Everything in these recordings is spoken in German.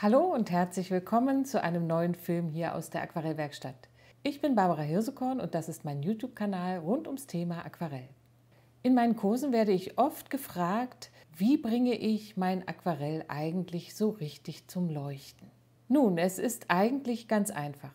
Hallo und herzlich willkommen zu einem neuen Film hier aus der Aquarellwerkstatt. Ich bin Barbara Hirsekorn und das ist mein YouTube-Kanal rund ums Thema Aquarell. In meinen Kursen werde ich oft gefragt, wie bringe ich mein Aquarell eigentlich so richtig zum Leuchten? Nun, es ist eigentlich ganz einfach.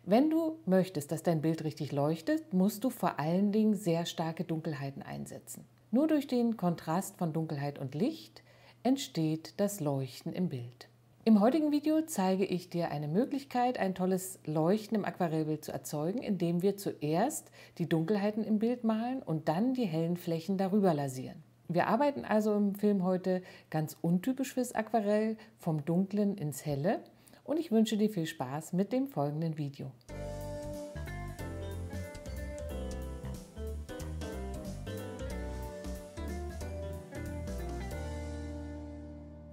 Wenn du möchtest, dass dein Bild richtig leuchtet, musst du vor allen Dingen sehr starke Dunkelheiten einsetzen. Nur durch den Kontrast von Dunkelheit und Licht entsteht das Leuchten im Bild. Im heutigen Video zeige ich dir eine Möglichkeit, ein tolles Leuchten im Aquarellbild zu erzeugen, indem wir zuerst die Dunkelheiten im Bild malen und dann die hellen Flächen darüber lasieren. Wir arbeiten also im Film heute ganz untypisch fürs Aquarell, vom Dunklen ins Helle, und ich wünsche dir viel Spaß mit dem folgenden Video.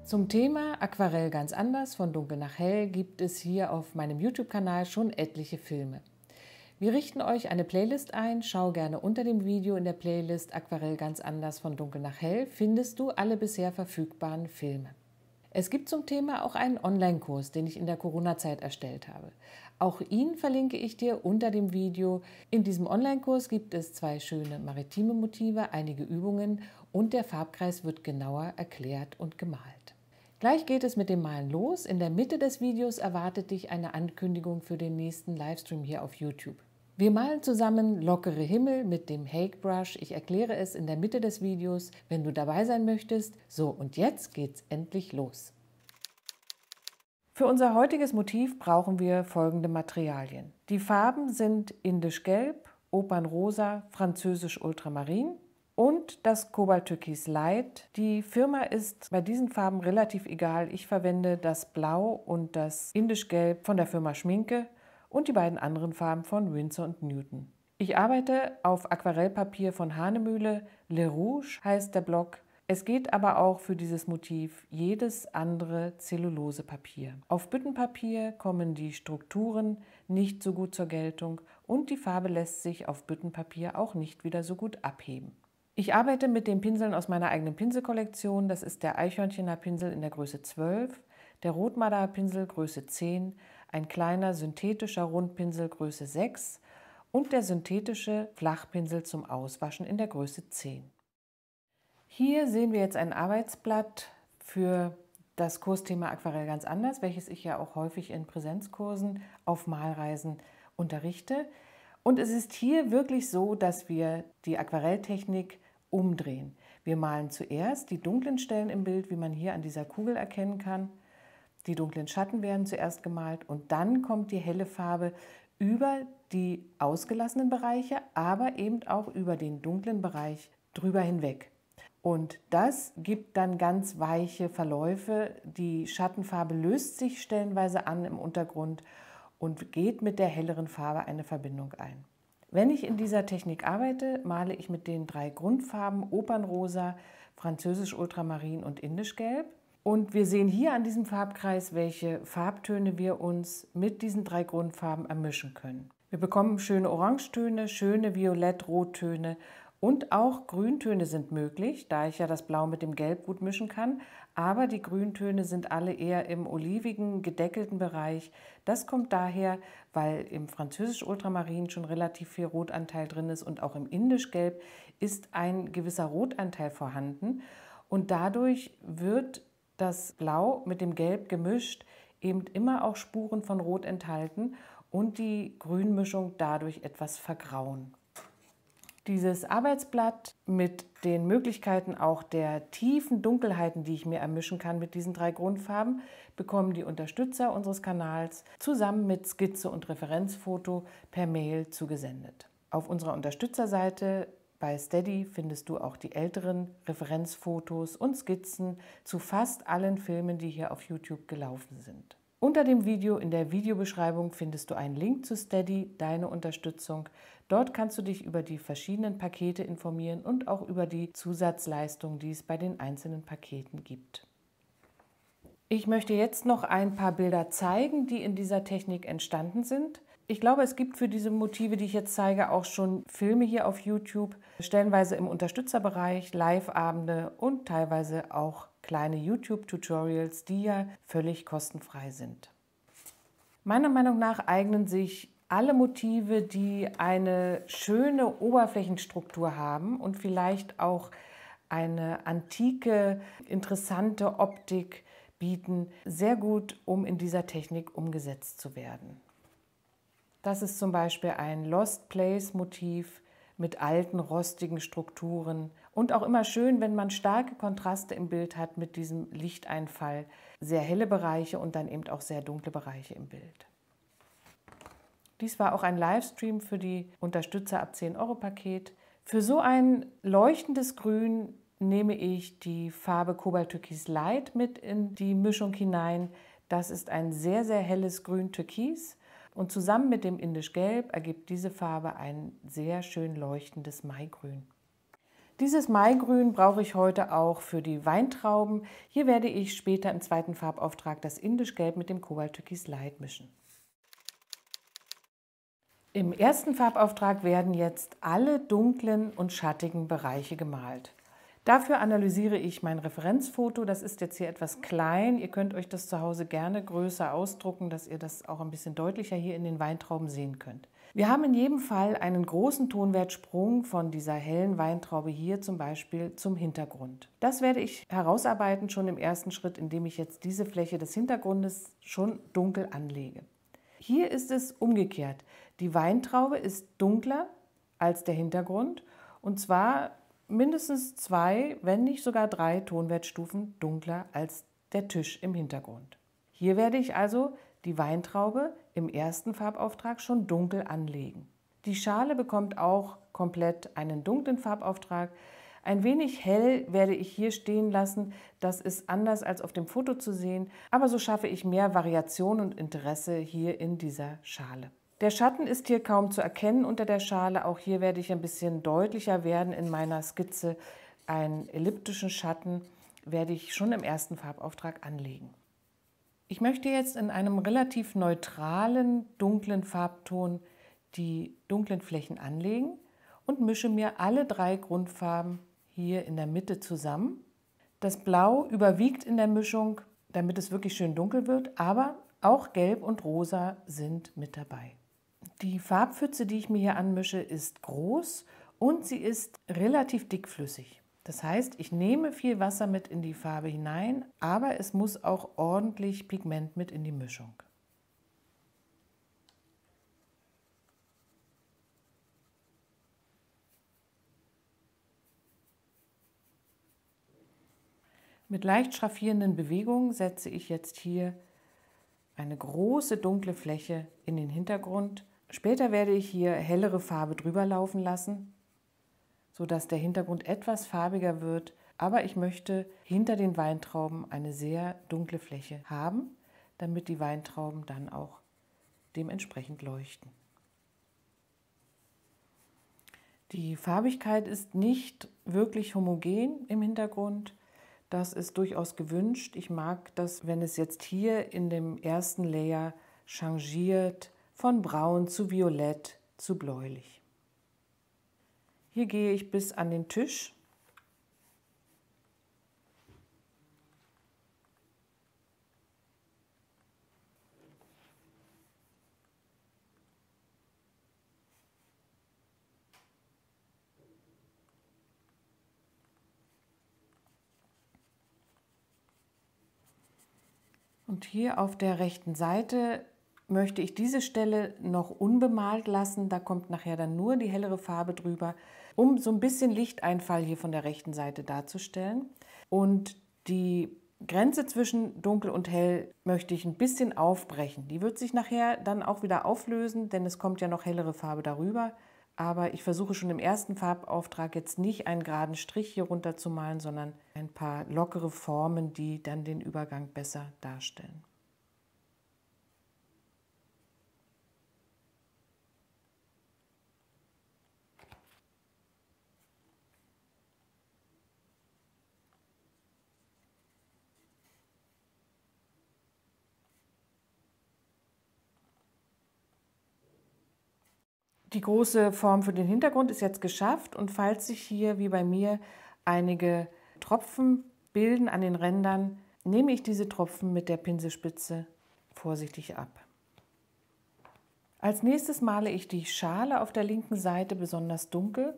Zum Thema Aquarell ganz anders, von dunkel nach hell, gibt es hier auf meinem YouTube-Kanal schon etliche Filme. Wir richten euch eine Playlist ein, schau gerne unter dem Video in der Playlist Aquarell ganz anders, von dunkel nach hell, findest du alle bisher verfügbaren Filme. Es gibt zum Thema auch einen Online-Kurs, den ich in der Corona-Zeit erstellt habe. Auch ihn verlinke ich dir unter dem Video. In diesem Online-Kurs gibt es 2 schöne maritime Motive, einige Übungen und der Farbkreis wird genauer erklärt und gemalt. Gleich geht es mit dem Malen los. In der Mitte des Videos erwartet dich eine Ankündigung für den nächsten Livestream hier auf YouTube. Wir malen zusammen lockere Himmel mit dem Hake Brush. Ich erkläre es in der Mitte des Videos, wenn du dabei sein möchtest. So, und jetzt geht's endlich los. Für unser heutiges Motiv brauchen wir folgende Materialien. Die Farben sind Indisch-Gelb, Opernrosa, Französisch Ultramarin und das Kobalt-Türkis Light. Die Firma ist bei diesen Farben relativ egal. Ich verwende das Blau und das Indisch-Gelb von der Firma Schminke und die beiden anderen Farben von Winsor & Newton. Ich arbeite auf Aquarellpapier von Hahnemühle, Le Rouge heißt der Block. Es geht aber auch für dieses Motiv jedes andere Zellulosepapier. Auf Büttenpapier kommen die Strukturen nicht so gut zur Geltung und die Farbe lässt sich auf Büttenpapier auch nicht wieder so gut abheben. Ich arbeite mit den Pinseln aus meiner eigenen Pinselkollektion. Das ist der Eichhörnchener Pinsel in der Größe 12, der Rotmarder Pinsel Größe 10, ein kleiner synthetischer Rundpinsel Größe 6 und der synthetische Flachpinsel zum Auswaschen in der Größe 10. Hier sehen wir jetzt ein Arbeitsblatt für das Kursthema Aquarell ganz anders, welches ich ja auch häufig in Präsenzkursen auf Malreisen unterrichte. Und es ist hier wirklich so, dass wir die Aquarelltechnik umdrehen. Wir malen zuerst die dunklen Stellen im Bild, wie man hier an dieser Kugel erkennen kann. Die dunklen Schatten werden zuerst gemalt und dann kommt die helle Farbe über die ausgelassenen Bereiche, aber eben auch über den dunklen Bereich drüber hinweg. Und das gibt dann ganz weiche Verläufe. Die Schattenfarbe löst sich stellenweise an im Untergrund und geht mit der helleren Farbe eine Verbindung ein. Wenn ich in dieser Technik arbeite, male ich mit den 3 Grundfarben Opernrosa, Französisch Ultramarin und Indisch-Gelb. Und wir sehen hier an diesem Farbkreis, welche Farbtöne wir uns mit diesen 3 Grundfarben ermischen können. Wir bekommen schöne Orangetöne, schöne Violett-Rottöne und auch Grüntöne sind möglich, da ich ja das Blau mit dem Gelb gut mischen kann. Aber die Grüntöne sind alle eher im olivigen, gedeckelten Bereich. Das kommt daher, weil im Französisch Ultramarin schon relativ viel Rotanteil drin ist und auch im Indisch-Gelb ist ein gewisser Rotanteil vorhanden. Und dadurch wird das Blau mit dem Gelb gemischt eben immer auch Spuren von Rot enthalten und die Grünmischung dadurch etwas vergrauen. Dieses Arbeitsblatt mit den Möglichkeiten auch der tiefen Dunkelheiten, die ich mir ermischen kann mit diesen 3 Grundfarben, bekommen die Unterstützer unseres Kanals zusammen mit Skizze und Referenzfoto per Mail zugesendet. Auf unserer Unterstützerseite bei Steady findest du auch die älteren Referenzfotos und Skizzen zu fast allen Filmen, die hier auf YouTube gelaufen sind. Unter dem Video in der Videobeschreibung findest du einen Link zu Steady, deine Unterstützung. Dort kannst du dich über die verschiedenen Pakete informieren und auch über die Zusatzleistungen, die es bei den einzelnen Paketen gibt. Ich möchte jetzt noch ein paar Bilder zeigen, die in dieser Technik entstanden sind. Ich glaube, es gibt für diese Motive, die ich jetzt zeige, auch schon Filme hier auf YouTube, stellenweise im Unterstützerbereich, Live-Abende und teilweise auch kleine YouTube-Tutorials, die ja völlig kostenfrei sind. Meiner Meinung nach eignen sich alle Motive, die eine schöne Oberflächenstruktur haben und vielleicht auch eine antike, interessante Optik bieten, sehr gut, um in dieser Technik umgesetzt zu werden. Das ist zum Beispiel ein Lost Place Motiv mit alten, rostigen Strukturen und auch immer schön, wenn man starke Kontraste im Bild hat mit diesem Lichteinfall. Sehr helle Bereiche und dann eben auch sehr dunkle Bereiche im Bild. Dies war auch ein Livestream für die Unterstützer ab 10-Euro-Paket. Für so ein leuchtendes Grün nehme ich die Farbe Cobalt Türkis Light mit in die Mischung hinein. Das ist ein sehr, sehr helles Grün-Türkis. Und zusammen mit dem Indisch Gelb ergibt diese Farbe ein sehr schön leuchtendes Maigrün. Dieses Maigrün brauche ich heute auch für die Weintrauben. Hier werde ich später im zweiten Farbauftrag das Indisch Gelb mit dem Cobalt Türkis Light mischen. Im ersten Farbauftrag werden jetzt alle dunklen und schattigen Bereiche gemalt. Dafür analysiere ich mein Referenzfoto. Das ist jetzt hier etwas klein. Ihr könnt euch das zu Hause gerne größer ausdrucken, dass ihr das auch ein bisschen deutlicher hier in den Weintrauben sehen könnt. Wir haben in jedem Fall einen großen Tonwertsprung von dieser hellen Weintraube hier zum Beispiel zum Hintergrund. Das werde ich herausarbeiten schon im ersten Schritt, indem ich jetzt diese Fläche des Hintergrundes schon dunkel anlege. Hier ist es umgekehrt. Die Weintraube ist dunkler als der Hintergrund und zwar mindestens 2, wenn nicht sogar 3 Tonwertstufen dunkler als der Tisch im Hintergrund. Hier werde ich also die Weintraube im ersten Farbauftrag schon dunkel anlegen. Die Schale bekommt auch komplett einen dunklen Farbauftrag. Ein wenig hell werde ich hier stehen lassen, das ist anders als auf dem Foto zu sehen, aber so schaffe ich mehr Variation und Interesse hier in dieser Schale. Der Schatten ist hier kaum zu erkennen unter der Schale. Auch hier werde ich ein bisschen deutlicher werden in meiner Skizze. Einen elliptischen Schatten werde ich schon im ersten Farbauftrag anlegen. Ich möchte jetzt in einem relativ neutralen, dunklen Farbton die dunklen Flächen anlegen und mische mir alle 3 Grundfarben hier in der Mitte zusammen. Das Blau überwiegt in der Mischung, damit es wirklich schön dunkel wird, aber auch Gelb und Rosa sind mit dabei. Die Farbpfütze, die ich mir hier anmische, ist groß und sie ist relativ dickflüssig. Das heißt, ich nehme viel Wasser mit in die Farbe hinein, aber es muss auch ordentlich Pigment mit in die Mischung. Mit leicht schraffierenden Bewegungen setze ich jetzt hier eine große dunkle Fläche in den Hintergrund. Später werde ich hier hellere Farbe drüber laufen lassen, sodass der Hintergrund etwas farbiger wird. Aber ich möchte hinter den Weintrauben eine sehr dunkle Fläche haben, damit die Weintrauben dann auch dementsprechend leuchten. Die Farbigkeit ist nicht wirklich homogen im Hintergrund. Das ist durchaus gewünscht. Ich mag das, wenn es jetzt hier in dem ersten Layer changiert von braun zu violett zu bläulich. Hier gehe ich bis an den Tisch. Und hier auf der rechten Seite möchte ich diese Stelle noch unbemalt lassen. Da kommt nachher dann nur die hellere Farbe drüber, um so ein bisschen Lichteinfall hier von der rechten Seite darzustellen. Und die Grenze zwischen dunkel und hell möchte ich ein bisschen aufbrechen. Die wird sich nachher dann auch wieder auflösen, denn es kommt ja noch hellere Farbe darüber. Aber ich versuche schon im ersten Farbauftrag jetzt nicht einen geraden Strich hier runter zu malen, sondern ein paar lockere Formen, die dann den Übergang besser darstellen. Die große Form für den Hintergrund ist jetzt geschafft und falls sich hier wie bei mir einige Tropfen bilden an den Rändern, nehme ich diese Tropfen mit der Pinselspitze vorsichtig ab. Als nächstes male ich die Schale auf der linken Seite besonders dunkel.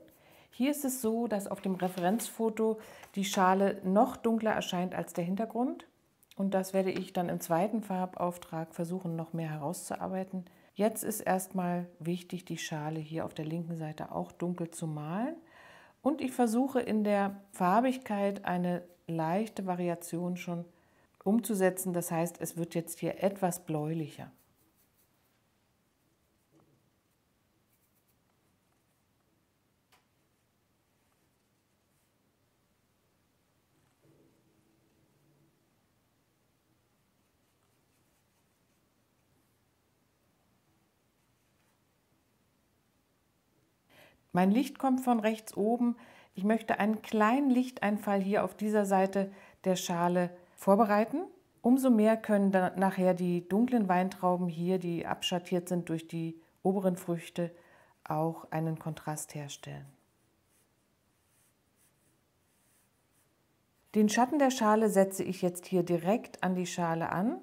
Hier ist es so, dass auf dem Referenzfoto die Schale noch dunkler erscheint als der Hintergrund. Und das werde ich dann im zweiten Farbauftrag versuchen, noch mehr herauszuarbeiten. Jetzt ist erstmal wichtig, die Schale hier auf der linken Seite auch dunkel zu malen. Und ich versuche in der Farbigkeit eine leichte Variation schon umzusetzen. Das heißt, es wird jetzt hier etwas bläulicher. Mein Licht kommt von rechts oben. Ich möchte einen kleinen Lichteinfall hier auf dieser Seite der Schale vorbereiten. Umso mehr können dann nachher die dunklen Weintrauben hier, die abschattiert sind durch die oberen Früchte, auch einen Kontrast herstellen. Den Schatten der Schale setze ich jetzt hier direkt an die Schale an.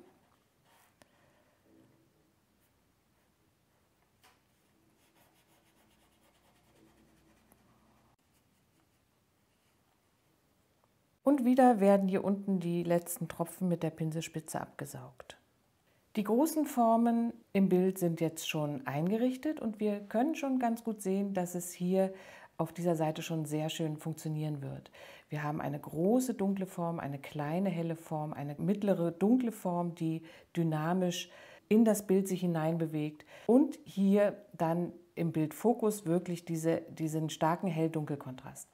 Und wieder werden hier unten die letzten Tropfen mit der Pinselspitze abgesaugt. Die großen Formen im Bild sind jetzt schon eingerichtet und wir können schon ganz gut sehen, dass es hier auf dieser Seite schon sehr schön funktionieren wird. Wir haben eine große dunkle Form, eine kleine helle Form, eine mittlere dunkle Form, die dynamisch in das Bild sich hineinbewegt und hier dann im Bildfokus wirklich diesen starken Hell-Dunkel-Kontrast.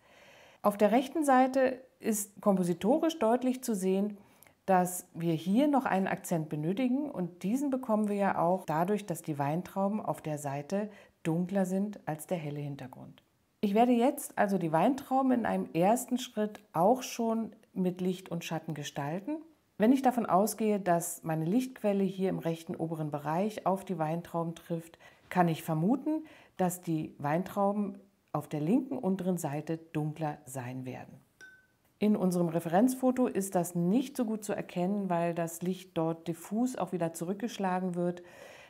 Auf der rechten Seite ist kompositorisch deutlich zu sehen, dass wir hier noch einen Akzent benötigen und diesen bekommen wir ja auch dadurch, dass die Weintrauben auf der Seite dunkler sind als der helle Hintergrund. Ich werde jetzt also die Weintrauben in einem ersten Schritt auch schon mit Licht und Schatten gestalten. Wenn ich davon ausgehe, dass meine Lichtquelle hier im rechten oberen Bereich auf die Weintrauben trifft, kann ich vermuten, dass die Weintrauben auf der linken unteren Seite dunkler sein werden. In unserem Referenzfoto ist das nicht so gut zu erkennen, weil das Licht dort diffus auch wieder zurückgeschlagen wird.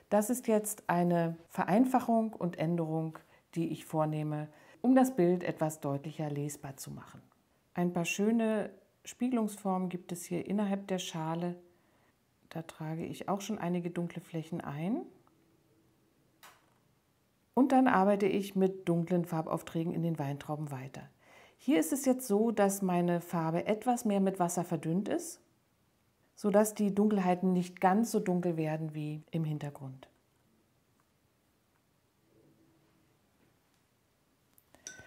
Das ist jetzt eine Vereinfachung und Änderung, die ich vornehme, um das Bild etwas deutlicher lesbar zu machen. Ein paar schöne Spiegelungsformen gibt es hier innerhalb der Schale. Da trage ich auch schon einige dunkle Flächen ein. Und dann arbeite ich mit dunklen Farbaufträgen in den Weintrauben weiter. Hier ist es jetzt so, dass meine Farbe etwas mehr mit Wasser verdünnt ist, sodass die Dunkelheiten nicht ganz so dunkel werden wie im Hintergrund.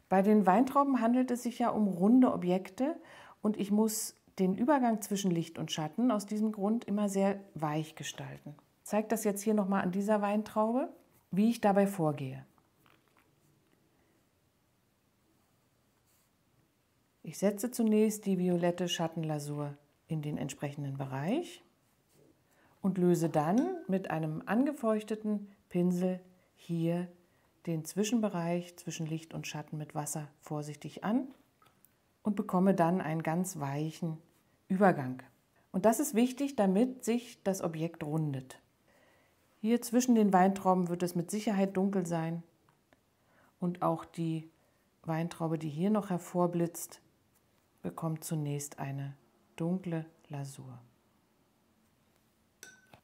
Bei den Weintrauben handelt es sich ja um runde Objekte und ich muss den Übergang zwischen Licht und Schatten aus diesem Grund immer sehr weich gestalten. Ich zeige das jetzt hier nochmal an dieser Weintraube, wie ich dabei vorgehe. Ich setze zunächst die violette Schattenlasur in den entsprechenden Bereich und löse dann mit einem angefeuchteten Pinsel hier den Zwischenbereich zwischen Licht und Schatten mit Wasser vorsichtig an und bekomme dann einen ganz weichen Übergang. Und das ist wichtig, damit sich das Objekt rundet. Hier zwischen den Weintrauben wird es mit Sicherheit dunkel sein und auch die Weintraube, die hier noch hervorblitzt, bekommt zunächst eine dunkle Lasur.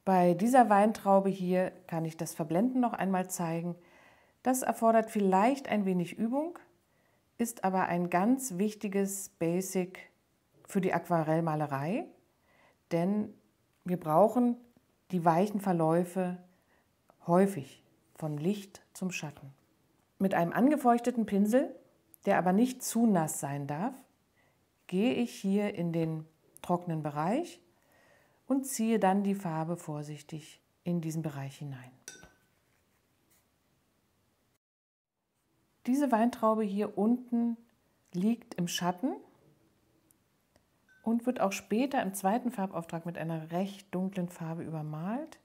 Bei dieser Weintraube hier kann ich das Verblenden noch einmal zeigen. Das erfordert vielleicht ein wenig Übung, ist aber ein ganz wichtiges Basic für die Aquarellmalerei, denn wir brauchen die weichen Verläufe häufig von Licht zum Schatten. Mit einem angefeuchteten Pinsel, der aber nicht zu nass sein darf, gehe ich hier in den trockenen Bereich und ziehe dann die Farbe vorsichtig in diesen Bereich hinein. Diese Weintraube hier unten liegt im Schatten und wird auch später im zweiten Farbauftrag mit einer recht dunklen Farbe übermalt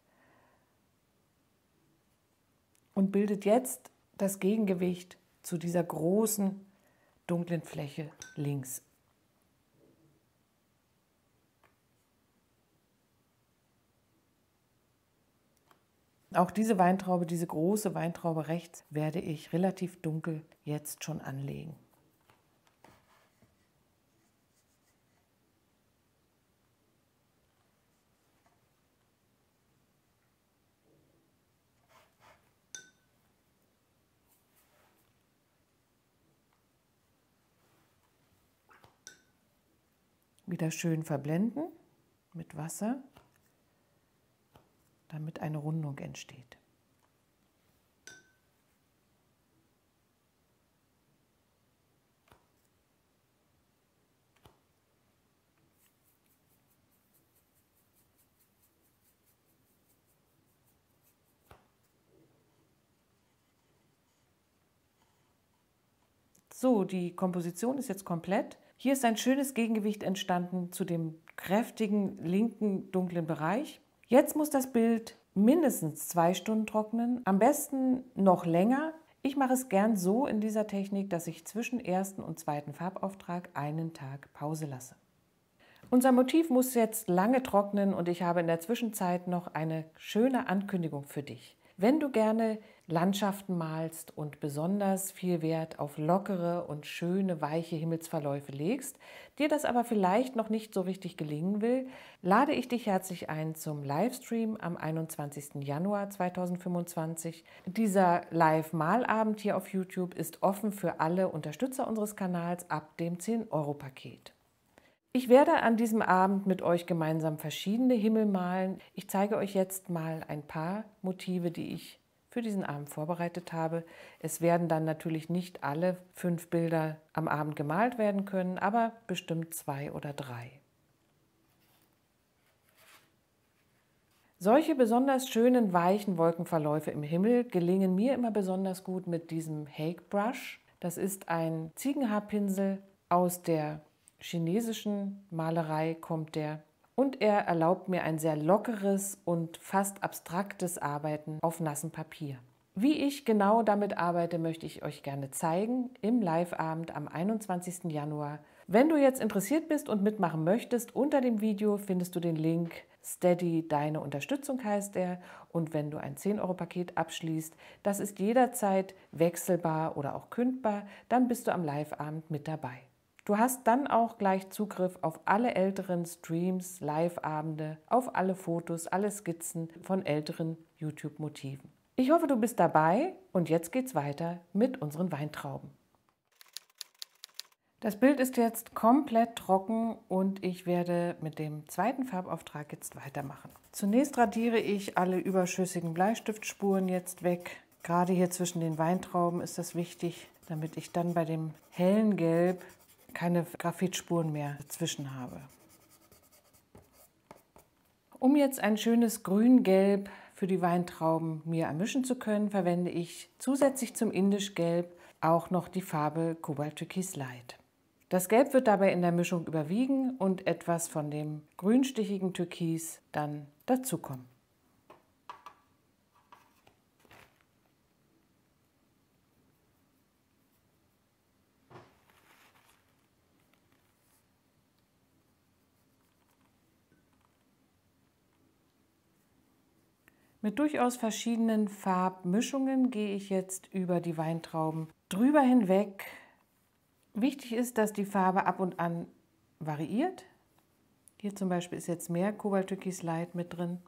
und bildet jetzt das Gegengewicht zu dieser großen dunklen Fläche links. Auch diese Weintraube, diese große Weintraube rechts, werde ich relativ dunkel jetzt schon anlegen. Wieder schön verblenden mit Wasser, damit eine Rundung entsteht. So, die Komposition ist jetzt komplett. Hier ist ein schönes Gegengewicht entstanden zu dem kräftigen linken dunklen Bereich. Jetzt muss das Bild mindestens 2 Stunden trocknen, am besten noch länger. Ich mache es gern so in dieser Technik, dass ich zwischen ersten und zweiten Farbauftrag einen Tag Pause lasse. Unser Motiv muss jetzt lange trocknen und ich habe in der Zwischenzeit noch eine schöne Ankündigung für dich. Wenn du gerne Landschaften malst und besonders viel Wert auf lockere und schöne, weiche Himmelsverläufe legst, dir das aber vielleicht noch nicht so richtig gelingen will, lade ich dich herzlich ein zum Livestream am 21. Januar 2025. Dieser Live-Malabend hier auf YouTube ist offen für alle Unterstützer unseres Kanals ab dem 10-Euro-Paket. Ich werde an diesem Abend mit euch gemeinsam verschiedene Himmel malen. Ich zeige euch jetzt mal ein paar Motive, die ich für diesen Abend vorbereitet habe. Es werden dann natürlich nicht alle 5 Bilder am Abend gemalt werden können, aber bestimmt 2 oder 3. Solche besonders schönen, weichen Wolkenverläufe im Himmel gelingen mir immer besonders gut mit diesem Hake Brush. Das ist ein Ziegenhaarpinsel aus der chinesischen Malerei kommt der und er erlaubt mir ein sehr lockeres und fast abstraktes Arbeiten auf nassem Papier. Wie ich genau damit arbeite, möchte ich euch gerne zeigen im Live-Abend am 21. Januar. Wenn du jetzt interessiert bist und mitmachen möchtest, unter dem Video findest du den Link Steady, deine Unterstützung heißt er. Und wenn du ein 10-Euro-Paket abschließt, das ist jederzeit wechselbar oder auch kündbar, dann bist du am Live-Abend mit dabei. Du hast dann auch gleich Zugriff auf alle älteren Streams, Live-Abende, auf alle Fotos, alle Skizzen von älteren YouTube-Motiven. Ich hoffe, du bist dabei und jetzt geht's weiter mit unseren Weintrauben. Das Bild ist jetzt komplett trocken und ich werde mit dem zweiten Farbauftrag jetzt weitermachen. Zunächst radiere ich alle überschüssigen Bleistiftspuren jetzt weg. Gerade hier zwischen den Weintrauben ist das wichtig, damit ich dann bei dem hellen Gelb keine Graphitspuren mehr dazwischen habe. Um jetzt ein schönes Grün-Gelb für die Weintrauben mir ermischen zu können, verwende ich zusätzlich zum Indischgelb auch noch die Farbe Cobalt Türkis Light. Das Gelb wird dabei in der Mischung überwiegen und etwas von dem grünstichigen Türkis dann dazukommen. Mit durchaus verschiedenen Farbmischungen gehe ich jetzt über die Weintrauben drüber hinweg. Wichtig ist, dass die Farbe ab und an variiert. Hier zum Beispiel ist jetzt mehr Cobalt Türkis Light mit drin.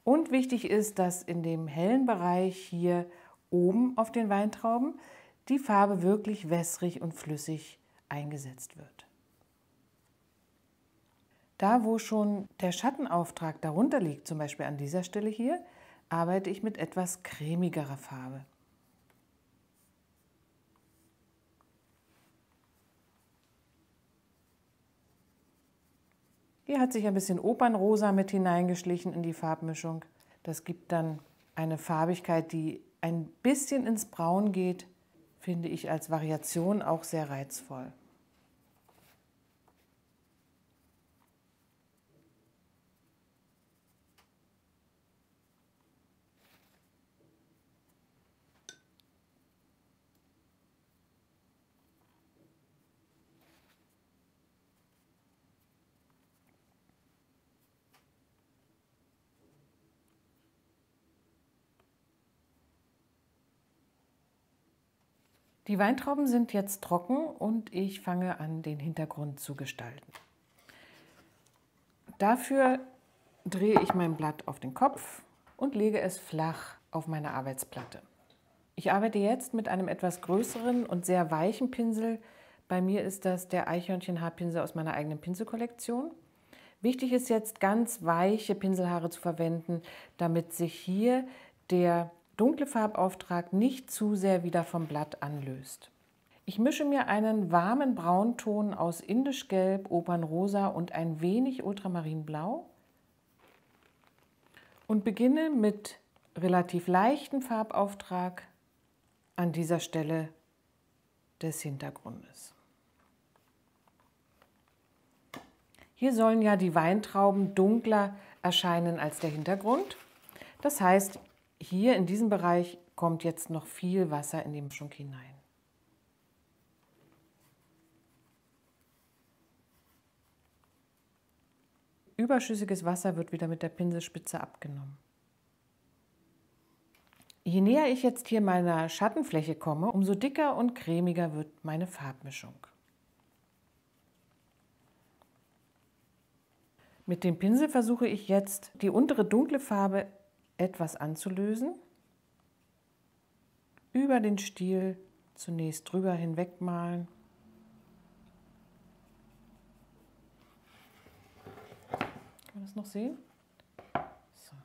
Und wichtig ist, dass in dem hellen Bereich hier oben auf den Weintrauben die Farbe wirklich wässrig und flüssig eingesetzt wird. Da, wo schon der Schattenauftrag darunter liegt, zum Beispiel an dieser Stelle hier, arbeite ich mit etwas cremigerer Farbe. Hier hat sich ein bisschen Opernrosa mit hineingeschlichen in die Farbmischung. Das gibt dann eine Farbigkeit, die ein bisschen ins Braun geht, finde ich als Variation auch sehr reizvoll. Die Weintrauben sind jetzt trocken und ich fange an, den Hintergrund zu gestalten. Dafür drehe ich mein Blatt auf den Kopf und lege es flach auf meine Arbeitsplatte. Ich arbeite jetzt mit einem etwas größeren und sehr weichen Pinsel. Bei mir ist das der Eichhörnchenhaarpinsel aus meiner eigenen Pinselkollektion. Wichtig ist jetzt, ganz weiche Pinselhaare zu verwenden, damit sich hier der dunkle Farbauftrag nicht zu sehr wieder vom Blatt anlöst. Ich mische mir einen warmen Braunton aus Indischgelb, Opernrosa und ein wenig Ultramarinblau und beginne mit relativ leichtem Farbauftrag an dieser Stelle des Hintergrundes. Hier sollen ja die Weintrauben dunkler erscheinen als der Hintergrund. Das heißt, hier in diesem Bereich kommt jetzt noch viel Wasser in die Mischung hinein. Überschüssiges Wasser wird wieder mit der Pinselspitze abgenommen. Je näher ich jetzt hier meiner Schattenfläche komme, umso dicker und cremiger wird meine Farbmischung. Mit dem Pinsel versuche ich jetzt, die untere dunkle Farbe etwas anzulösen. Über den Stiel zunächst drüber hinweg malen. Kann man das noch sehen? So.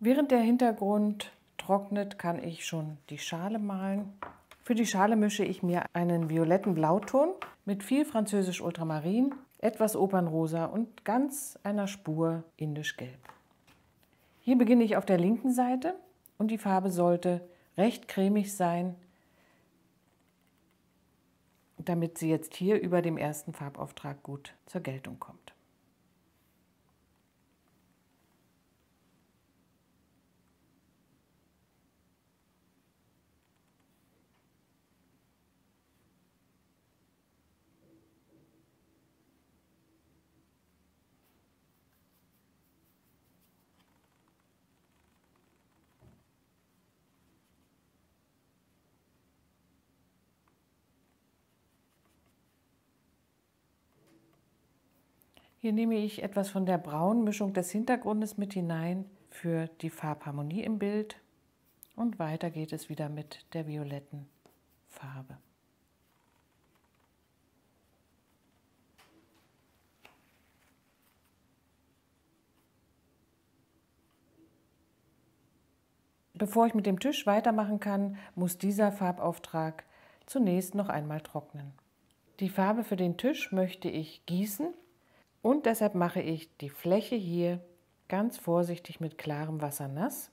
Während der Hintergrund trocknet, kann ich schon die Schale malen. Für die Schale mische ich mir einen violetten Blauton mit viel französisch Ultramarin, etwas Opernrosa und ganz einer Spur Indischgelb. Hier beginne ich auf der linken Seite und die Farbe sollte recht cremig sein, damit sie jetzt hier über dem ersten Farbauftrag gut zur Geltung kommt. Hier nehme ich etwas von der braunen Mischung des Hintergrundes mit hinein für die Farbharmonie im Bild und weiter geht es wieder mit der violetten Farbe. Bevor ich mit dem Tisch weitermachen kann, muss dieser Farbauftrag zunächst noch einmal trocknen. Die Farbe für den Tisch möchte ich gießen. Und deshalb mache ich die Fläche hier ganz vorsichtig mit klarem Wasser nass.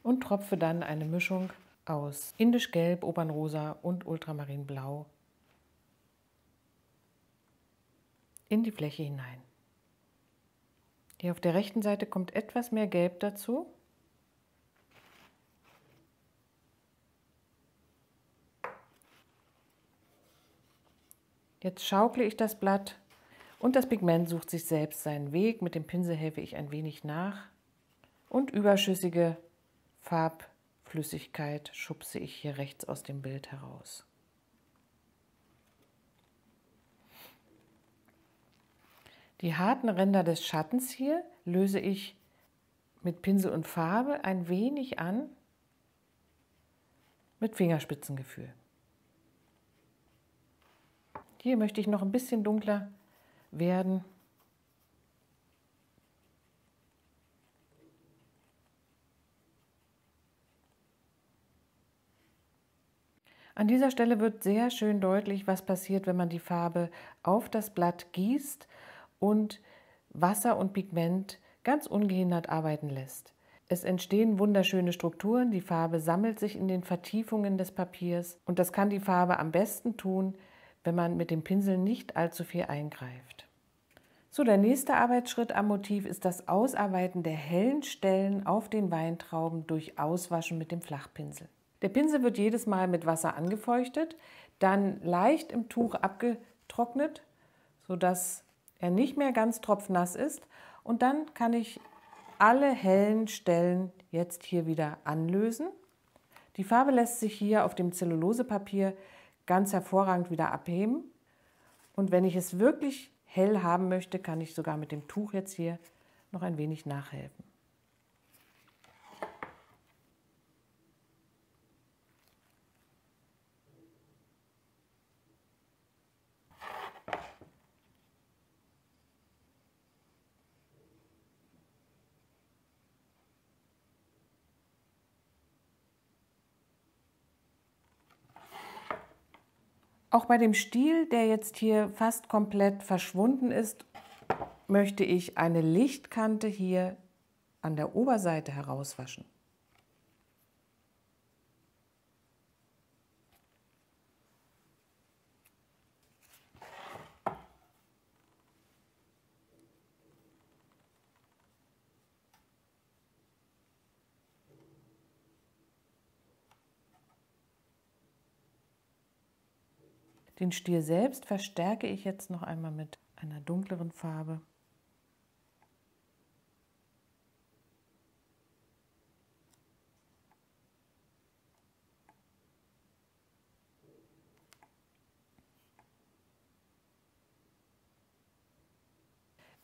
Und tropfe dann eine Mischung aus Indischgelb, Opernrosa und Ultramarinblau in die Fläche hinein. Hier auf der rechten Seite kommt etwas mehr Gelb dazu. Jetzt schaukle ich das Blatt und das Pigment sucht sich selbst seinen Weg. Mit dem Pinsel helfe ich ein wenig nach und überschüssige Farbflüssigkeit schubse ich hier rechts aus dem Bild heraus. Die harten Ränder des Schattens hier löse ich mit Pinsel und Farbe ein wenig an mit Fingerspitzengefühl. Hier möchte ich noch ein bisschen dunkler werden. An dieser Stelle wird sehr schön deutlich, was passiert, wenn man die Farbe auf das Blatt gießt und Wasser und Pigment ganz ungehindert arbeiten lässt. Es entstehen wunderschöne Strukturen, die Farbe sammelt sich in den Vertiefungen des Papiers und das kann die Farbe am besten tun, wenn man mit dem Pinsel nicht allzu viel eingreift. So, der nächste Arbeitsschritt am Motiv ist das Ausarbeiten der hellen Stellen auf den Weintrauben durch Auswaschen mit dem Flachpinsel. Der Pinsel wird jedes Mal mit Wasser angefeuchtet, dann leicht im Tuch abgetrocknet, sodass er nicht mehr ganz tropfnass ist, und dann kann ich alle hellen Stellen jetzt hier wieder anlösen. Die Farbe lässt sich hier auf dem Zellulosepapier ganz hervorragend wieder abheben. Und wenn ich es wirklich hell haben möchte, kann ich sogar mit dem Tuch jetzt hier noch ein wenig nachhelfen. Auch bei dem Stiel, der jetzt hier fast komplett verschwunden ist, möchte ich eine Lichtkante hier an der Oberseite herauswaschen. Den Stiel selbst verstärke ich jetzt noch einmal mit einer dunkleren Farbe.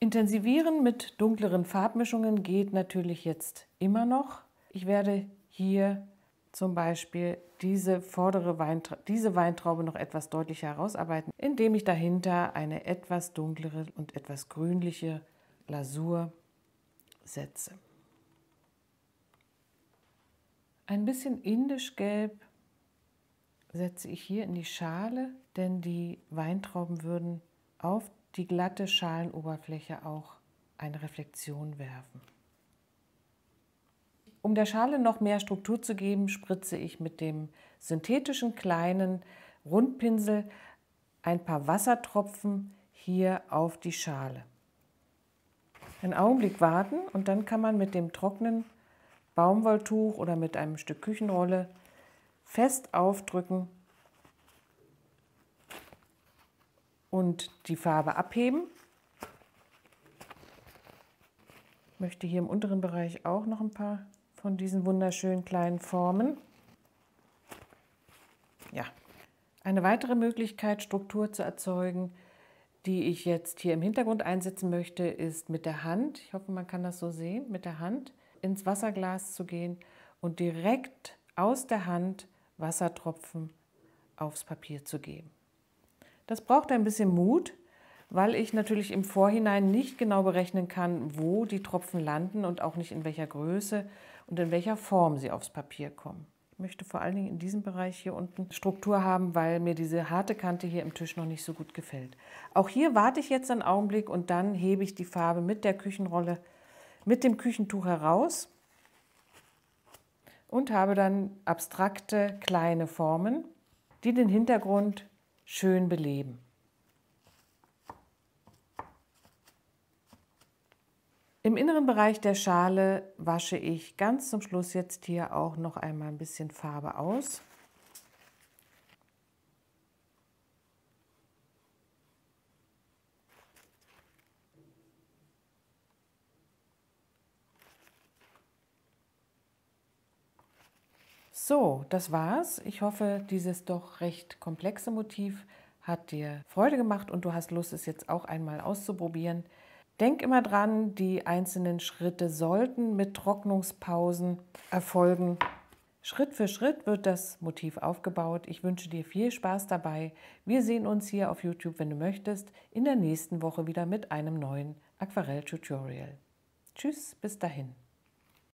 Intensivieren mit dunkleren Farbmischungen geht natürlich jetzt immer noch. Ich werde hier zum Beispiel diese Weintraube noch etwas deutlicher herausarbeiten, indem ich dahinter eine etwas dunklere und etwas grünliche Lasur setze. Ein bisschen indischgelb setze ich hier in die Schale, denn die Weintrauben würden auf die glatte Schalenoberfläche auch eine Reflexion werfen. Um der Schale noch mehr Struktur zu geben, spritze ich mit dem synthetischen kleinen Rundpinsel ein paar Wassertropfen hier auf die Schale. Einen Augenblick warten und dann kann man mit dem trockenen Baumwolltuch oder mit einem Stück Küchenrolle fest aufdrücken und die Farbe abheben. Ich möchte hier im unteren Bereich auch noch ein paar von diesen wunderschönen kleinen Formen. Ja, eine weitere Möglichkeit, Struktur zu erzeugen, die ich jetzt hier im Hintergrund einsetzen möchte, ist mit der Hand, ich hoffe, man kann das so sehen, mit der Hand ins Wasserglas zu gehen und direkt aus der Hand Wassertropfen aufs Papier zu geben. Das braucht ein bisschen Mut, weil ich natürlich im Vorhinein nicht genau berechnen kann, wo die Tropfen landen und auch nicht in welcher Größe und in welcher Form sie aufs Papier kommen. Ich möchte vor allen Dingen in diesem Bereich hier unten Struktur haben, weil mir diese harte Kante hier im Tisch noch nicht so gut gefällt. Auch hier warte ich jetzt einen Augenblick und dann hebe ich die Farbe mit der Küchenrolle, mit dem Küchentuch heraus und habe dann abstrakte kleine Formen, die den Hintergrund schön beleben. Im inneren Bereich der Schale wasche ich ganz zum Schluss jetzt hier auch noch einmal ein bisschen Farbe aus. So, das war's. Ich hoffe, dieses doch recht komplexe Motiv hat dir Freude gemacht und du hast Lust, es jetzt auch einmal auszuprobieren. Denk immer dran, die einzelnen Schritte sollten mit Trocknungspausen erfolgen. Schritt für Schritt wird das Motiv aufgebaut. Ich wünsche dir viel Spaß dabei. Wir sehen uns hier auf YouTube, wenn du möchtest, in der nächsten Woche wieder mit einem neuen Aquarell-Tutorial. Tschüss, bis dahin.